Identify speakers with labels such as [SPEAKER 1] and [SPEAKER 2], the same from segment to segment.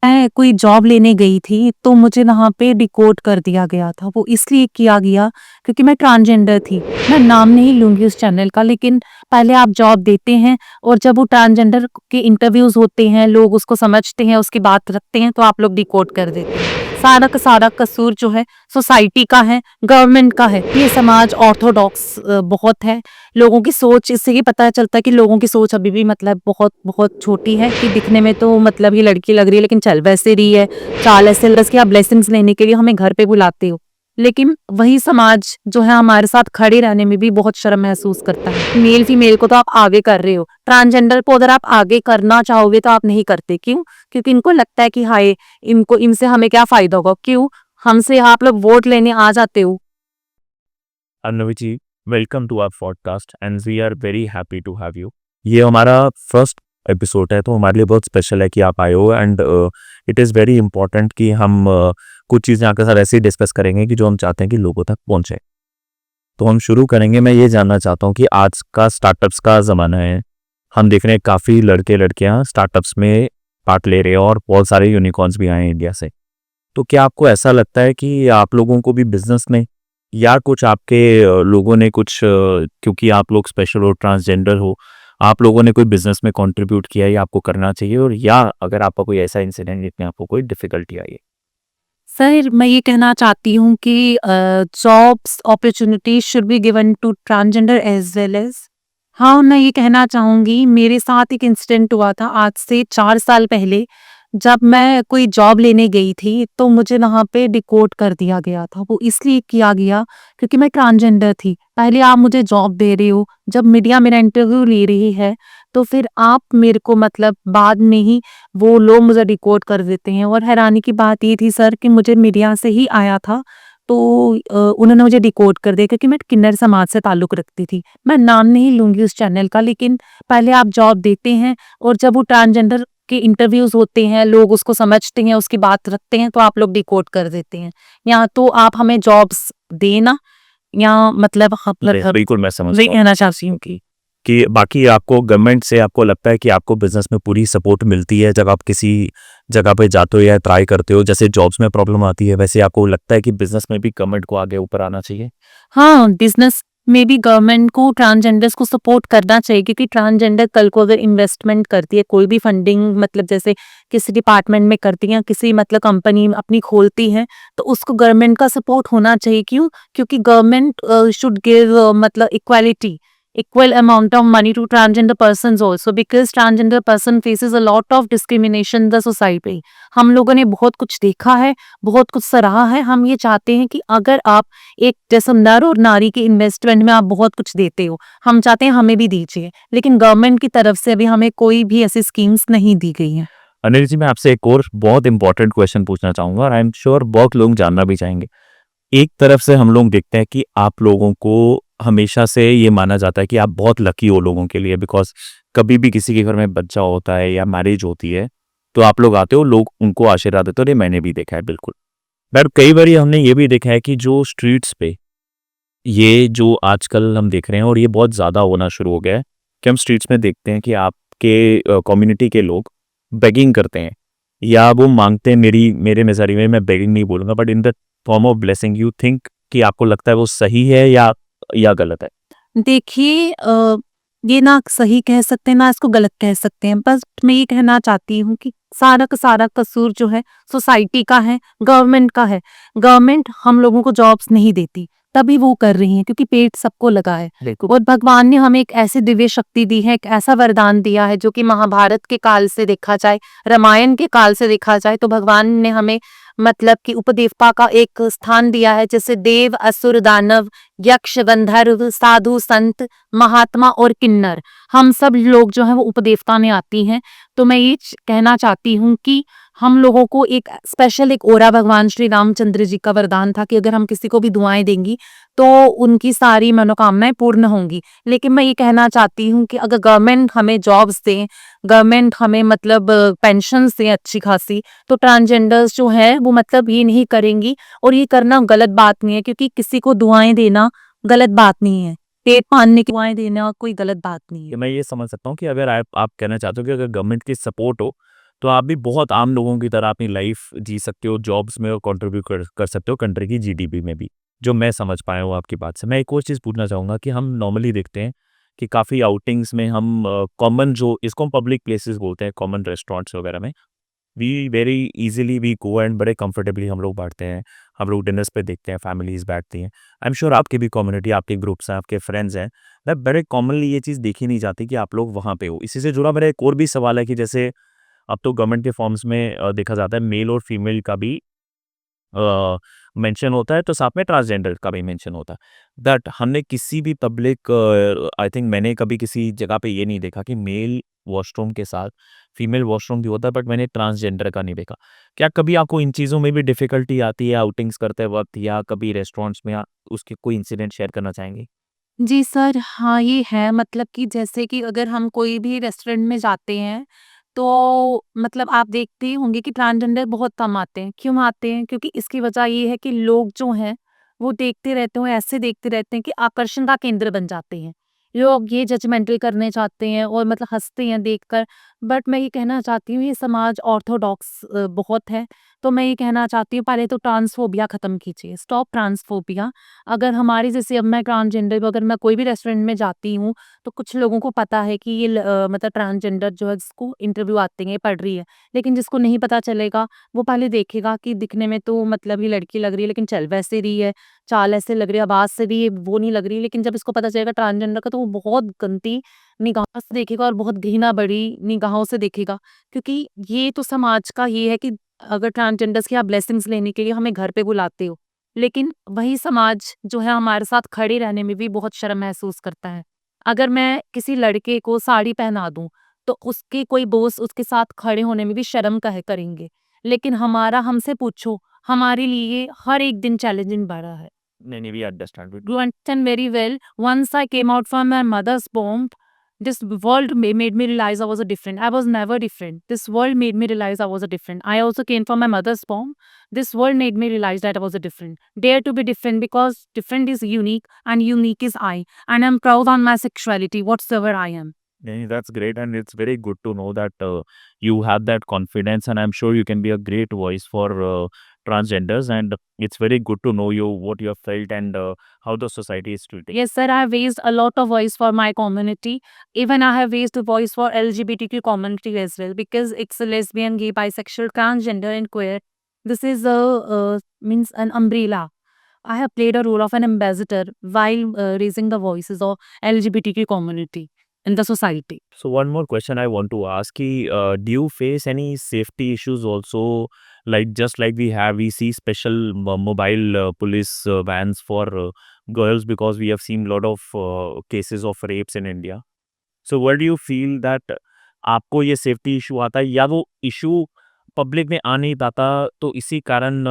[SPEAKER 1] मैं कोई जॉब लेने गई थी, तो मुझे वहाँ पे डिकोड कर दिया गया था। वो इसलिए किया गया क्योंकि मैं ट्रांसजेंडर थी। मैं नाम नहीं लूँगी उस चैनल का, लेकिन पहले आप जॉब देते हैं और जब वो ट्रांसजेंडर के इंटरव्यूज़ होते हैं, लोग उसको समझते हैं, उसकी बात रखते हैं, तो आप लोग डिकोड कर देते हैं। सारा का सारा कसूर जो है सोसाइटी का है, गवर्नमेंट का है। ये समाज ऑर्थोडॉक्स बहुत है। लोगों की सोच, इससे ये पता चलता है कि लोगों की सोच अभी भी मतलब बहुत बहुत छोटी है कि दिखने में तो मतलब ये लड़की लग रही है, लेकिन चल वैसे रही है, चाल ऐसे बस कि आप ब्लेसिंग्स लेने के लिए हमें घर पे बुलाते हो। लेकिन वही समाज जो है हमारे साथ खड़े रहने में भी बहुत शर्म महसूस करता है। मेल फीमेल को तो आप आगे कर रहे हो, ट्रांसजेंडर को अगर आप आगे करना चाहोगे तो आप नहीं करते। क्यों? क्योंकि इनको लगता है कि हाय, इनको इनसे हमें क्या फायदा होगा। क्यों? हमसे आप लोग वोट लेने आ जाते हो।
[SPEAKER 2] Arnavi ji, welcome to our podcast and we are very happy to have you. ये हमारा फर्स्ट एपिसोड है, तो हमारे लिए बहुत स्पेशल है कि आप आए हो। And it is very important कि हम कुछ चीज़ें आपके साथ ऐसे ही डिस्कस करेंगे कि जो हम चाहते हैं कि लोगों तक पहुंचे। तो हम शुरू करेंगे। मैं ये जानना चाहता हूँ कि आज का स्टार्टअप्स का ज़माना है। हम देख रहे हैं काफ़ी लड़के लड़कियाँ स्टार्टअप्स में पार्ट ले रहे हैं और बहुत सारे यूनिकॉर्न्स भी आए हैं इंडिया से। तो क्या आपको ऐसा लगता है कि आप लोगों को भी बिजनेस में या कुछ आपके लोगों ने कुछ क्योंकि आप लोग स्पेशल हो, ट्रांसजेंडर हो, आप लोगों ने कोई बिजनेस में कंट्रीब्यूट किया है या आपको करना चाहिए, और या अगर आपका कोई ऐसा इंसिडेंट जिसमें आपको कोई डिफिकल्टी आई है?
[SPEAKER 1] सर, मैं ये कहना चाहती हूँ कि jobs opportunities should be given to transgender as well as. हाँ, मैं ये कहना चाहूँगी, मेरे साथ एक इंसिडेंट हुआ था आज से 4 साल पहले। जब मैं कोई जॉब लेने गई थी, तो मुझे वहाँ पे डिकोड कर दिया गया था। वो इसलिए किया गया क्योंकि मैं ट्रांसजेंडर थी। पहले आप मुझे जॉब दे रहे हो, जब मीडिया मेरा इंटरव्यू ले रही है, तो फिर आप मेरे को मतलब बाद में ही वो लोग मुझे डिकोड कर देते हैं। और हैरानी की बात ये थी सर कि मुझे मीडिया से ही आया था, तो उन्होंने मुझे डिकोड कर दिया क्योंकि मैं किन्नर समाज से ताल्लुक़ रखती थी। मैं नाम नहीं लूँगी उस चैनल का, लेकिन पहले आप जॉब देते हैं और जब वो ट्रांसजेंडर के इंटरव्यूज़ होते हैं, लोग उसको समझते हैं, उसकी बात रखते हैं, तो आप लोग डिकोड कर देते हैं। या तो आप हमें जॉब्स देना, या मतलब
[SPEAKER 2] बिल्कुल, मैं
[SPEAKER 1] वही
[SPEAKER 2] समझता हूँ
[SPEAKER 1] कहना चाहती हूँ
[SPEAKER 2] कि बाकी आपको गवर्नमेंट से आपको लगता है कि आपको बिजनेस में पूरी सपोर्ट मिलती है जब आप किसी जगह पे जाते हो या ट्राई करते हो। जैसे जॉब्स में प्रॉब्लम आती है, वैसे आपको लगता है कि बिजनेस में भी गवर्नमेंट को आगे ऊपर आना चाहिए?
[SPEAKER 1] हाँ, बिज़नेस में भी गवर्नमेंट को ट्रांसजेंडर्स को सपोर्ट करना चाहिए, क्योंकि ट्रांसजेंडर कल को अगर इन्वेस्टमेंट करती है, कोई भी फंडिंग मतलब जैसे किसी डिपार्टमेंट में करती है, किसी मतलब कंपनी अपनी खोलती है, तो उसको गवर्नमेंट का सपोर्ट होना चाहिए। क्यों? क्योंकि गवर्नमेंट शुड गिव मतलब equality, equal amount of money to transgender persons also, because transgender person faces a lot of discrimination in the society। हम लोगों ने बहुत कुछ देखा है, बहुत कुछ सराहा है। हम ये चाहते हैं कि अगर आप एक जैसे नर और नारी के इन्वेस्टमेंट में आप बहुत कुछ देते हो, हम चाहते हैं हमें भी दीजिए, लेकिन गवर्नमेंट की तरफ से अभी हमें कोई भी ऐसी स्कीम्स नहीं दी गई हैं।
[SPEAKER 2] अनिल जी, मैं आपसे एक और बहुत इंपॉर्टेंट क्वेश्चन पूछना चाहूंगा और आई एम श्योर बहुत लोग जानना भी चाहेंगे। एक तरफ से हम लोग देखते हैं कि आप लोगों को हमेशा से ये माना जाता है कि आप बहुत लकी हो लोगों के लिए, बिकॉज कभी भी किसी के घर में बच्चा होता है या मैरिज होती है तो आप लोग आते हो, लोग उनको आशीर्वाद देते हो। और ये मैंने भी देखा है, बिल्कुल। बट कई बार हमने ये भी देखा है कि जो स्ट्रीट्स पे ये जो आजकल हम देख रहे हैं और ये बहुत ज़्यादा होना शुरू हो गया है कि हम स्ट्रीट्स में देखते हैं कि आपके कम्युनिटी के लोग बेगिंग करते हैं या वो मांगते हैं। मेरे नज़रिए में, मैं बेगिंग नहीं बोलूँगा, but in the form of blessing. You think कि आपको लगता है वो सही है या गलत है?
[SPEAKER 1] देखिए, ये ना सही कह सकते हैं, ना इसको गलत कह सकते हैं। बस मैं ये कहना चाहती हूँ कि सारा का सारा कसूर जो है सोसाइटी का है, गवर्नमेंट का है। गवर्नमेंट हम लोगों को जॉब्स नहीं देती, तभी वो कर रही हैं क्योंकि पेट सबको लगा है।
[SPEAKER 2] बिल्कुल।
[SPEAKER 1] और भगवान ने हमें एक ऐसी दिव्य शक्ति दी है, एक ऐसा वरदान दिया है, जो कि महाभारत के काल से देखा जाए, रामायण के काल से देखा जाए, तो भगवान ने हमें मतलब कि उपदेवता का एक स्थान दिया है, जैसे देव, असुर, दानव, यक्ष, गंधर्व, साधु, संत, महात्मा और किन्नर, हम सब लोग जो है वो उपदेवता में आती हैं। तो मैं ये कहना चाहती हूँ कि हम लोगों को एक स्पेशल एक ओरा भगवान श्री रामचंद्र जी का वरदान था कि अगर हम किसी को भी दुआएं देंगी तो उनकी सारी मनोकामनाएं पूर्ण होंगी। लेकिन मैं ये कहना चाहती हूँ कि अगर गवर्नमेंट हमें जॉब्स दें, गवर्नमेंट हमें मतलब पेंशन दें अच्छी खासी, तो ट्रांसजेंडर्स जो है वो मतलब ये नहीं करेंगी। और ये करना गलत बात नहीं है, क्योंकि किसी को दुआएं देना गलत बात नहीं है। पेट पालने की दुआएं देना कोई गलत बात नहीं है।
[SPEAKER 2] कि मैं ये समझ सकता हूँ कि अगर आप कहना चाहते हो कि अगर गवर्नमेंट की सपोर्ट हो तो आप भी बहुत आम लोगों की तरह अपनी लाइफ जी सकते हो जॉब्स में और कंट्रीब्यूट कर सकते हो कंट्री की जीडीपी में भी, जो मैं समझ पाया हूँ आपकी बात से। मैं एक और चीज़ पूछना चाहूँगा कि हम नॉर्मली देखते हैं कि काफ़ी आउटिंग्स में हम कॉमन जो इसको हम पब्लिक प्लेसेस बोलते हैं, कॉमन रेस्टोरेंट्स वगैरह में we very easily we go and बड़े कंफर्टेबली हम लोग बैठते हैं, हम लोग डिनर्स पे देखते हैं, फैमिलीज बैठती हैं। आई एम श्योर आपकी भी कम्युनिटी, आपके ग्रुप्स हैं, आपके फ्रेंड्स हैं, मतलब बड़े कॉमनली ये चीज़ देखी नहीं जाती कि आप लोग वहाँ पे हो। इसी से जुड़ा मेरा एक और भी सवाल है कि जैसे अब तो गवर्नमेंट के फॉर्म्स में देखा जाता है मेल और फीमेल का भी मेंशन होता है, तो साथ में ट्रांसजेंडर का भी मेंशन होता है। दैट हमने किसी भी पब्लिक आई थिंक मैंने कभी किसी जगह पे ये नहीं देखा कि मेल वॉशरूम के साथ फीमेल वॉशरूम भी होता है, बट मैंने ट्रांसजेंडर का नहीं देखा। क्या कभी आपको इन चीज़ों में भी डिफ़िकल्टी आती है आउटिंग्स करते वक़्त या कभी रेस्टोरेंट्स में उसके कोई इंसिडेंट शेयर करना चाहेंगे?
[SPEAKER 1] जी सर, हाँ, ये है मतलब कि जैसे कि अगर हम कोई भी रेस्टोरेंट में जाते हैं, तो मतलब आप देखते ही होंगे कि ट्रांसजेंडर बहुत कम आते हैं। क्यों आते हैं? क्योंकि इसकी वजह ये है कि लोग जो हैं, वो देखते रहते हैं, ऐसे देखते रहते हैं कि आकर्षण का केंद्र बन जाते हैं। लोग ये जजमेंटल करने चाहते हैं और मतलब हँसते हैं देखकर। बट मैं ये कहना चाहती हूँ, ये समाज ऑर्थोडॉक्स बहुत है। तो मैं ये कहना चाहती हूँ, पहले तो ट्रांसफोबिया खत्म कीजिए, स्टॉप ट्रांसफोबिया। अगर हमारी जैसे अब मैं ट्रांसजेंडर अगर मैं कोई भी रेस्टोरेंट में जाती हूँ, तो कुछ लोगों को पता है कि ये मतलब ट्रांसजेंडर जो है जिसको इंटरव्यू आते हैं, ये पढ़ रही है। लेकिन जिसको नहीं पता चलेगा, वो पहले देखेगा कि दिखने में तो मतलब ये लड़की लग रही है, लेकिन चल वैसे रही है, चाल ऐसे लग रही है, आवाज़ से भी ये वो नहीं लग रही। लेकिन जब इसको पता चलेगा ट्रांसजेंडर का, तो वो बहुत गंदी निगाहों से देखेगा और बहुत घृणा भरी निगाहों से देखेगा। क्योंकि ये तो समाज का ये है कि अगर ट्रांसजेंडर्स की आप ब्लेसिंग्स लेने के लिए हमें घर पे बुलाते हो, लेकिन वही समाज जो है हमारे साथ खड़े रहने में भी बहुत शर्म महसूस करता है। अगर मैं किसी लड़के को साड़ी पहना दूँ, तो उसके कोई बॉस उसके साथ खड़े होने में भी शर्म कहे करेंगे। लेकिन हमारा हमसे पूछो, हमारे लिए हर एक दिन चैलेंजिंग बढ़ा है।
[SPEAKER 2] नहीं, नहीं, we understand it.
[SPEAKER 1] You understand very well. Once I came out from my mother's womb, this world made me realize I was a different. I was never different. This world made me realize I was a different. I also came from my mother's womb. This world made me realize that I was a different. Dare to be different because different is unique and unique is I. And I'm proud on my sexuality, whatsoever I am.
[SPEAKER 2] नहीं, that's great and it's very good to know that you have that confidence and I'm sure you can be a great voice for transgenders and it's very good to know you what you have felt and how the society is treating.
[SPEAKER 1] Yes, sir, I have raised a lot of voice for my community. Even I have raised a voice for LGBTQ community as well because it's a lesbian, gay, bisexual, transgender, and queer. This is a means an umbrella. I have played a role of an ambassador while raising the voices of LGBTQ community in the society.
[SPEAKER 2] So one more question I want to ask ki, do you face any safety issues also like just like we see special mobile police vans for girls because we have seen a lot of cases of rapes in India. So what do you feel that आपको ये safety issue आता है या वो issue public में आ नहीं पाता तो इसी कारण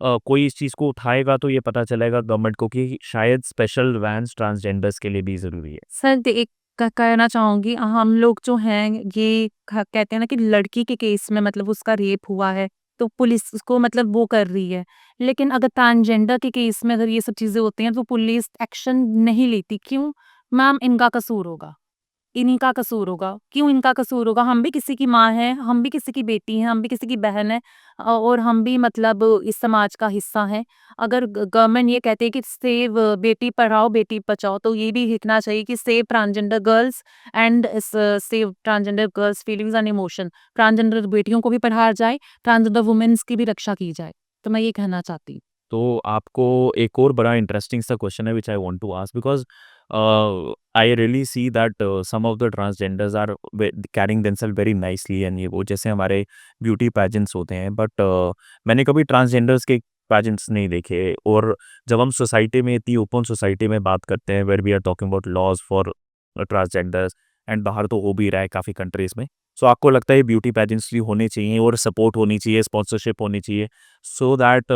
[SPEAKER 2] कोई इस चीज़ को उठाएगा तो ये पता चलेगा गवर्नमेंट को कि शायद स्पेशल वैन्स ट्रांसजेंडर्स के लिए भी ज़रूरी है।
[SPEAKER 1] सर एक कहना चाहूँगी हम लोग जो हैं ये कहते हैं ना कि लड़की के केस में मतलब उसका रेप हुआ है तो पुलिस उसको मतलब वो कर रही है। लेकिन अगर ट्रांसजेंडर के केस में अगर ये सब चीज़ें होती हैं तो पुलिस एक्शन नहीं लेती। क्यों? मैम इनका कसूर होगा। इन्हीं का कसूर होगा। क्यों इनका कसूर होगा? हम भी किसी की माँ हैं, हम भी किसी की बेटी हैं, हम भी किसी की बहन हैं और हम भी मतलब इस समाज का हिस्सा हैं। अगर गवर्नमेंट ये कहती है कि सेव बेटी पढ़ाओ, बेटी बचाओ, तो ये भी लिखना चाहिए कि save transgender girls and save transgender girls feelings and emotion. Transgender बेटियों को भी पढ़ाया जाए, ट्रांसजेंडर वुमेन्स की भी रक्षा की जाए। तो मैं ये कहना चाहती हूँ।
[SPEAKER 2] तो आपको एक और बड़ा इंटरेस्टिंग सा क्वेश्चन है which I want to ask because I really see that some of the transgenders are carrying themselves very nicely and ये वो जैसे हमारे ब्यूटी पेजेंट्स होते हैं बट मैंने कभी ट्रांसजेंडर्स के पेजेंट्स नहीं देखे और जब हम सोसाइटी में इतनी ओपन सोसाइटी में बात करते हैं where we are talking about laws for transgenders and बाहर तो हो भी रहा है काफ़ी कंट्रीज़ में। सो आपको लगता है ब्यूटी पेजेंट्स भी होने चाहिए और सपोर्ट होनी चाहिए, स्पॉन्सरशिप होनी चाहिए सो दैट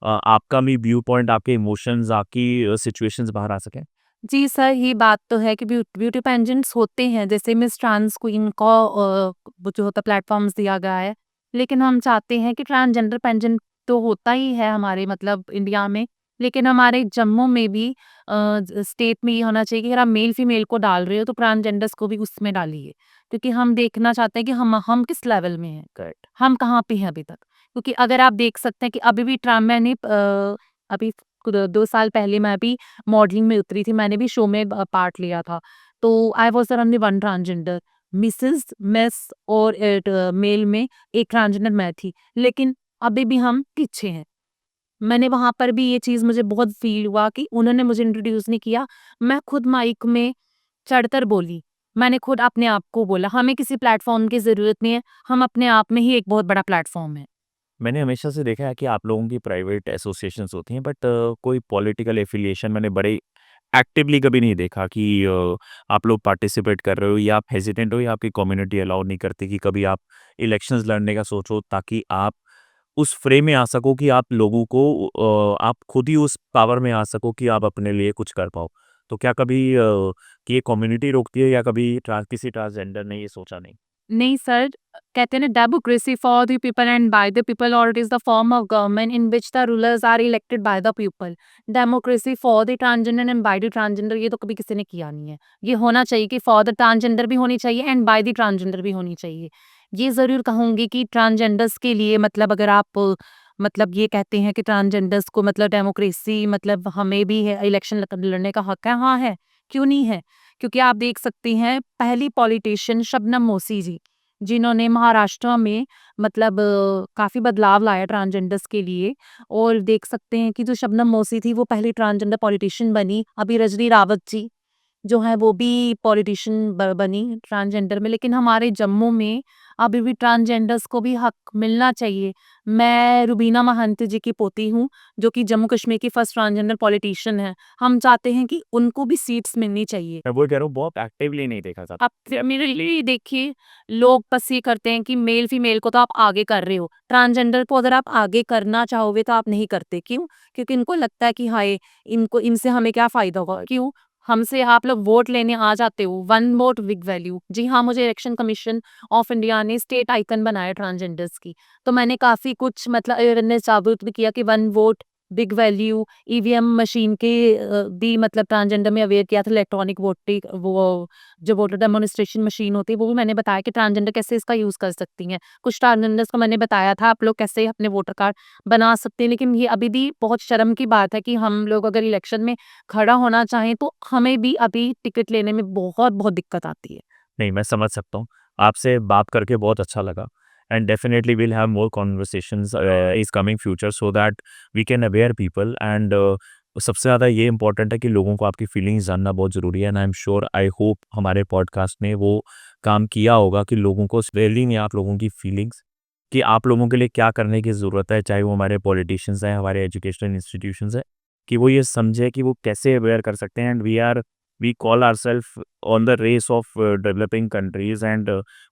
[SPEAKER 2] आपका भी व्यू पॉइंट, आपके इमोशंस, आपकी सिचुएशंस बाहर आ सकें?
[SPEAKER 1] जी सर, ये बात तो है कि ब्यूटी पेजेंट्स होते हैं, जैसे मिस ट्रांस क्वीन को वो जो होता प्लेटफ़ॉर्म्स दिया गया है। लेकिन हम चाहते हैं कि ट्रांसजेंडर पेजेंट तो होता ही है हमारे मतलब इंडिया में, लेकिन हमारे जम्मू में भी स्टेट में ये होना चाहिए कि अगर आप मेल फीमेल को डाल रहे हो तो ट्रांसजेंडर्स को भी उसमें डालिए। क्योंकि हम देखना चाहते हैं कि हम किस लेवल में हैं,
[SPEAKER 2] करेक्ट।
[SPEAKER 1] हम कहाँ पे हैं अभी तक। क्योंकि अगर आप देख सकते हैं कि अभी भी मैंने अभी 2 साल पहले मैं भी मॉडलिंग में उतरी थी, मैंने भी शो में पार्ट लिया था। तो I was the only one transgender, miss और मेल में एक ट्रांसजेंडर मैं थी, लेकिन अभी भी हम पीछे हैं। मैंने वहाँ पर भी ये चीज़ मुझे बहुत फ़ील हुआ कि उन्होंने मुझे इंट्रोड्यूस नहीं किया, मैं खुद माइक में चढ़कर बोली। मैंने खुद अपने आप को बोला, हमें किसी प्लेटफ़ॉर्म की ज़रूरत नहीं है, हम अपने आप में ही एक बहुत बड़ा प्लेटफ़ॉर्म हैं।
[SPEAKER 2] मैंने हमेशा से देखा है कि आप लोगों की प्राइवेट एसोसिएशंस होती हैं, बट कोई पॉलिटिकल एफिलिएशन मैंने बड़े एक्टिवली कभी नहीं देखा कि आप लोग पार्टिसिपेट कर रहे हो या आप हेजिटेंट हो या आपकी कम्युनिटी अलाउ नहीं करती कि कभी आप इलेक्शंस लड़ने का सोचो, ताकि आप उस फ्रेम में आ सको कि आप लोगों को आप खुद ही उस पावर में आ सको कि आप अपने लिए कुछ कर पाओ। तो क्या कभी कि ये कम्युनिटी रोकती है या कभी किसी ट्रांसजेंडर ने ये सोचा नहीं?
[SPEAKER 1] नहीं सर, कहते हैं ना, democracy for the people and by the people, और it is the form of government in which the rulers are elected by the people. Democracy for the transgender and by the transgender, ये तो कभी किसी ने किया नहीं है। ये होना चाहिए कि फॉर द ट्रांसजेंडर भी होनी चाहिए एंड बाय द ट्रांसजेंडर भी होनी चाहिए। ये ज़रूर कहूँगी कि ट्रांसजेंडर्स के लिए, मतलब अगर आप मतलब ये कहते हैं कि ट्रांसजेंडर्स को मतलब डेमोक्रेसी, मतलब हमें भी है इलेक्शन लड़ने का हक है, हाँ है, क्यों नहीं है? क्योंकि आप देख सकती हैं, पहली पॉलिटिशियन शबनम मोसी जी, जिन्होंने महाराष्ट्र में मतलब काफ़ी बदलाव लाया ट्रांसजेंडर्स के लिए। और देख सकते हैं कि जो शबनम मोसी थी, वो पहली ट्रांसजेंडर पॉलिटिशियन बनी। अभी रजनी रावत जी जो है वो भी पॉलिटिशियन बनी ट्रांसजेंडर में। लेकिन हमारे जम्मू में अभी भी ट्रांसजेंडर्स को भी हक मिलना चाहिए। मैं रुबीना महंत जी की पोती हूँ, जो कि जम्मू कश्मीर की फर्स्ट ट्रांसजेंडर पॉलिटिशियन है। हम चाहते हैं कि उनको भी सीट्स मिलनी चाहिए।
[SPEAKER 2] मैं वो कह रहा हूँ, बहुत एक्टिवली नहीं देखा जाता।
[SPEAKER 1] आप मेरे लिए देखिए, लोग बस ये करते हैं कि मेल फीमेल को तो आप आगे कर रहे हो, ट्रांसजेंडर को अगर आप आगे करना चाहोगे तो आप नहीं करते। क्यों? क्योंकि इनको लगता है कि हाय, इनको इनसे हमें क्या फ़ायदा होगा। क्यों? हमसे आप लोग वोट लेने आ जाते हो, वन वोट बिग वैल्यू। जी हाँ, मुझे इलेक्शन कमीशन ऑफ इंडिया ने स्टेट आइकन बनाया ट्रांसजेंडर्स की। तो मैंने काफ़ी कुछ मतलब अवेयरनेस जागरूक भी किया कि one vote big value, EVM machine के भी मतलब ट्रांसजेंडर में अवेयर किया था। इलेक्ट्रॉनिक वोटिंग, वो जो वोटर डेमोन्स्ट्रेशन मशीन होती है, वो भी मैंने बताया कि ट्रांसजेंडर कैसे इसका यूज़ कर सकती हैं। कुछ ट्रांसजेंडर्स को मैंने बताया था आप लोग कैसे अपने वोटर कार्ड बना सकते हैं। लेकिन ये अभी भी बहुत शर्म की बात है कि हम लोग अगर इलेक्शन में खड़ा होना चाहें तो हमें भी अभी टिकट लेने में बहुत दिक्कत आती है।
[SPEAKER 2] नहीं, मैं समझ सकता हूँ। आपसे बात करके बहुत अच्छा लगा, and definitely we'll have more conversations is coming future so that we can aware people, and सबसे ज़्यादा ये इम्पोर्टेंट है कि लोगों को आपकी फीलिंग्स जानना बहुत ज़रूरी है, and I am sure, I hope हमारे पॉडकास्ट ने वो काम किया होगा कि लोगों को स्पेयरली नहीं, आप लोगों की फीलिंग्स कि आप लोगों के लिए क्या करने की ज़रूरत है, चाहे वो हमारे पॉलिटिशियंस हैं, हमारे एजुकेशनल इंस्टीट्यूशंस हैं, कि वो ये समझे कि वो कैसे अवेयर कर सकते हैं, and we call ourselves on the race of developing countries and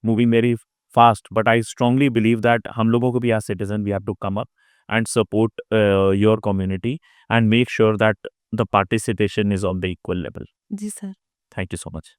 [SPEAKER 2] moving very fast, but I strongly believe that हम लोगों को भी as citizen we have to come up and support your community and make sure that the participation is on the equal level.
[SPEAKER 1] जी sir.
[SPEAKER 2] Thank you so much.